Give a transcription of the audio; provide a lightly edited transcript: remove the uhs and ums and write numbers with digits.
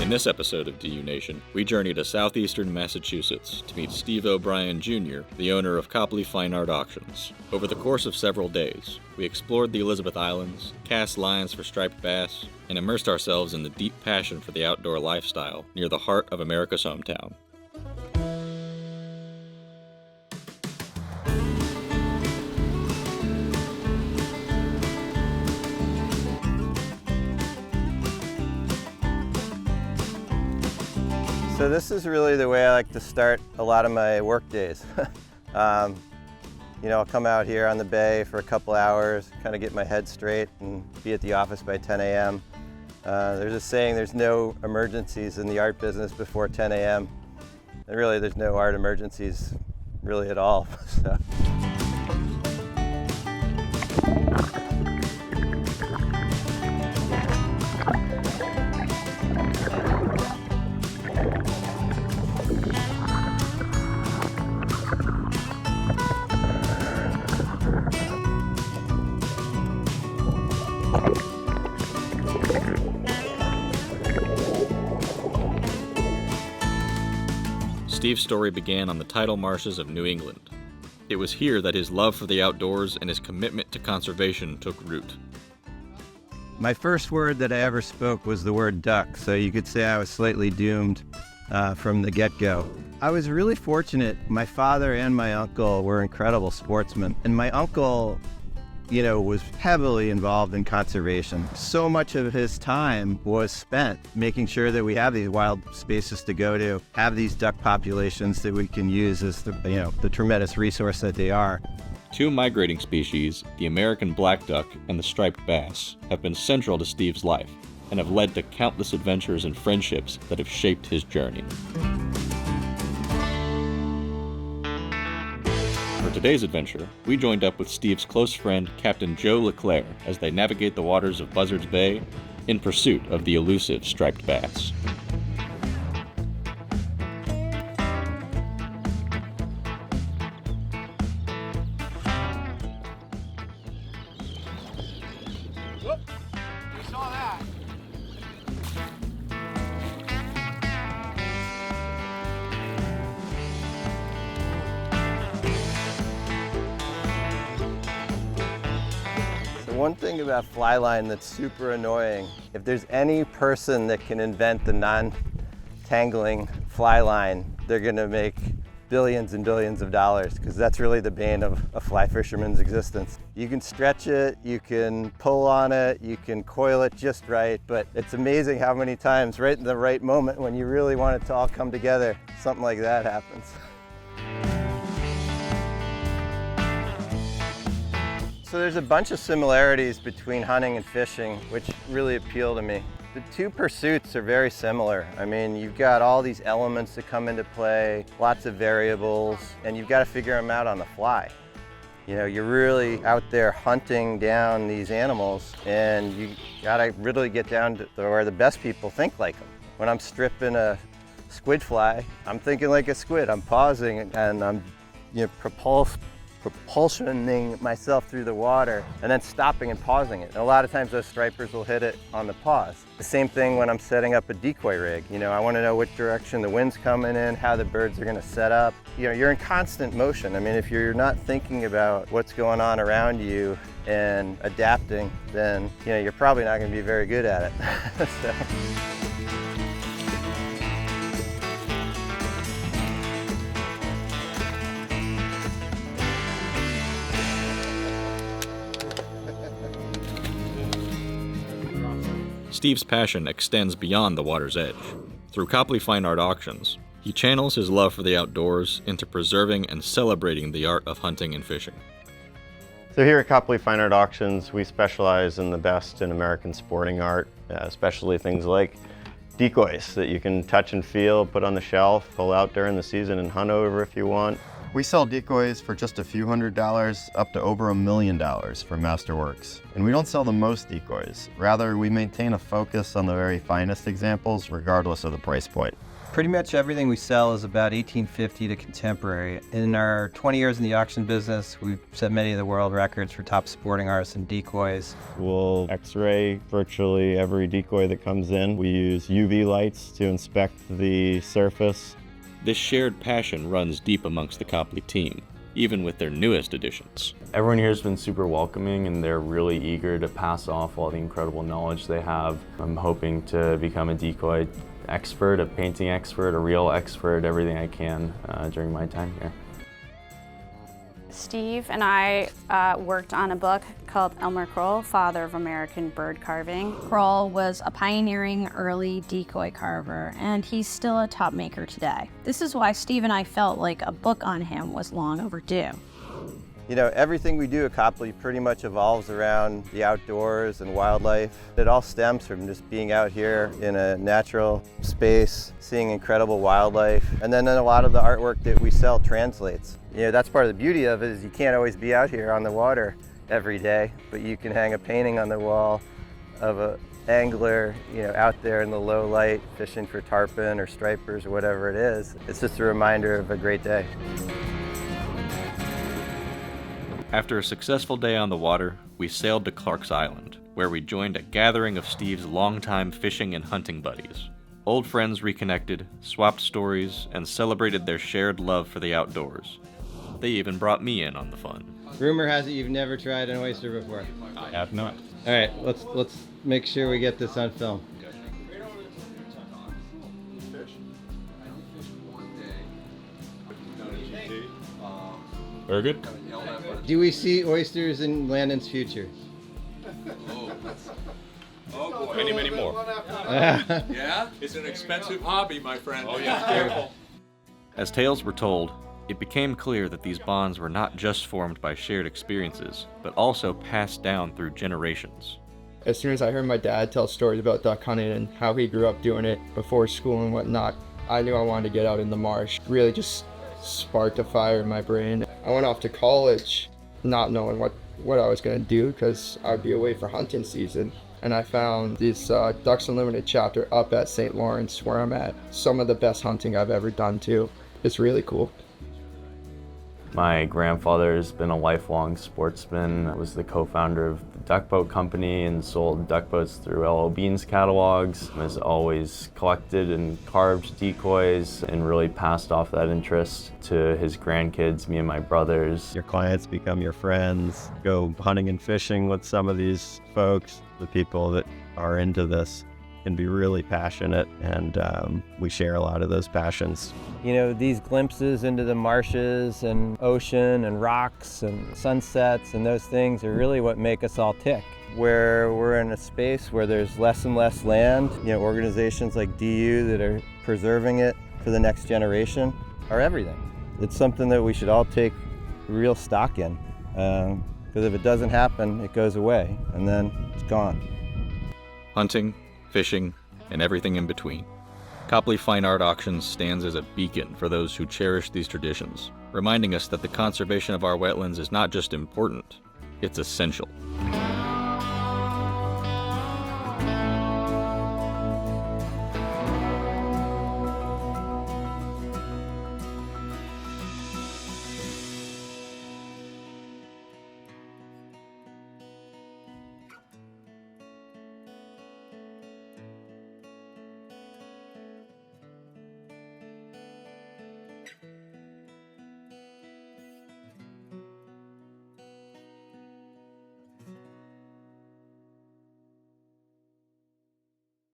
In this episode of DU Nation, we journey to Southeastern Massachusetts to meet Steve O'Brien Jr., the owner of Copley Fine Art Auctions. Over the course of several days, we explored the Elizabeth Islands, cast lines for striped bass, and immersed ourselves in the deep passion for the outdoor lifestyle near the heart of America's hometown. So this is really the way I like to start a lot of my work days. I'll come out here on the bay for a couple hours, kind of get my head straight and be at the office by 10 a.m. There's a saying, there's no emergencies in the art business before 10 a.m. And really there's no art emergencies really at all. So. Steve's story began on the tidal marshes of New England. It was here that his love for the outdoors and his commitment to conservation took root. My first word that I ever spoke was the word duck, so you could say I was slightly doomed from the get-go. I was really fortunate. My father and my uncle were incredible sportsmen, and my uncle was heavily involved in conservation. So much of his time was spent making sure that we have these wild spaces to go to, have these duck populations that we can use as the tremendous resource that they are. Two migrating species, the American black duck and the striped bass, have been central to Steve's life and have led to countless adventures and friendships that have shaped his journey. For today's adventure, we joined up with Steve's close friend, Captain Joe LeClaire, as they navigate the waters of Buzzards Bay in pursuit of the elusive striped bass. Whoop! We saw that. One thing about fly line that's super annoying, if there's any person that can invent the non-tangling fly line, they're gonna make billions and billions of dollars, because that's really the bane of a fly fisherman's existence. You can stretch it, you can pull on it, you can coil it just right, but it's amazing how many times right in the right moment when you really want it to all come together, something like that happens. So there's a bunch of similarities between hunting and fishing, which really appeal to me. The two pursuits are very similar. I mean, you've got all these elements that come into play, lots of variables, and you've got to figure them out on the fly. You're really out there hunting down these animals, and you got to really get down to where the best people think like them. When I'm stripping a squid fly, I'm thinking like a squid. I'm pausing and I'm propulsioning myself through the water and then stopping and pausing it. And a lot of times those stripers will hit it on the pause. The same thing when I'm setting up a decoy rig. I want to know which direction the wind's coming in, how the birds are going to set up. You're in constant motion. I mean, if you're not thinking about what's going on around you and adapting, then you're probably not going to be very good at it. So. Steve's passion extends beyond the water's edge. Through Copley Fine Art Auctions, he channels his love for the outdoors into preserving and celebrating the art of hunting and fishing. So here at Copley Fine Art Auctions, we specialize in the best in American sporting art, especially things like decoys that you can touch and feel, put on the shelf, pull out during the season and hunt over if you want. We sell decoys for just a few $100s up to over $1 million for Masterworks. And we don't sell the most decoys. Rather, we maintain a focus on the very finest examples regardless of the price point. Pretty much everything we sell is about 1850 to contemporary. In our 20 years in the auction business, we've set many of the world records for top sporting artists and decoys. We'll x-ray virtually every decoy that comes in. We use UV lights to inspect the surface. This shared passion runs deep amongst the Copley team, even with their newest additions. Everyone here has been super welcoming and they're really eager to pass off all the incredible knowledge they have. I'm hoping to become a decoy expert, a painting expert, a reel expert, everything I can during my time here. Steve and I worked on a book called Elmer Kroll, Father of American Bird Carving. Kroll was a pioneering early decoy carver, and he's still a top maker today. This is why Steve and I felt like a book on him was long overdue. You know, everything we do at Copley pretty much evolves around the outdoors and wildlife. It all stems from just being out here in a natural space, seeing incredible wildlife, and then a lot of the artwork that we sell translates. You know, that's part of the beauty of it, is you can't always be out here on the water every day, but you can hang a painting on the wall of an angler, you know, out there in the low light fishing for tarpon or stripers or whatever it is. It's just a reminder of a great day. After a successful day on the water, we sailed to Clark's Island, where we joined a gathering of Steve's longtime fishing and hunting buddies. Old friends reconnected, swapped stories, and celebrated their shared love for the outdoors. They even brought me in on the fun. Rumor has it you've never tried an oyster before. I have not. All right, let's make sure we get this on film. Very good. Do we see oysters in Landon's future? Oh boy. Many more. Yeah? It's an expensive hobby, my friend. Oh yeah, careful. As tales were told, it became clear that these bonds were not just formed by shared experiences, but also passed down through generations. As soon as I heard my dad tell stories about duck hunting and how he grew up doing it before school and whatnot, I knew I wanted to get out in the marsh. Really just sparked a fire in my brain. I went off to college not knowing what I was going to do because I'd be away for hunting season. And I found this Ducks Unlimited chapter up at St. Lawrence where I'm at. Some of the best hunting I've ever done too. It's really cool. My grandfather's been a lifelong sportsman. I was the co-founder of the duck boat company and sold duck boats through L.O. Bean's catalogs. Has always collected and carved decoys and really passed off that interest to his grandkids, me and my brothers. Your clients become your friends. Go hunting and fishing with some of these folks. The people that are into this can be really passionate, and we share a lot of those passions. You know, these glimpses into the marshes and ocean and rocks and sunsets and those things are really what make us all tick. Where we're in a space where there's less and less land, you know, organizations like DU that are preserving it for the next generation are everything. It's something that we should all take real stock in, because if it doesn't happen, it goes away and then it's gone. Hunting, fishing, and everything in between. Copley Fine Art Auctions stands as a beacon for those who cherish these traditions, reminding us that the conservation of our wetlands is not just important, it's essential.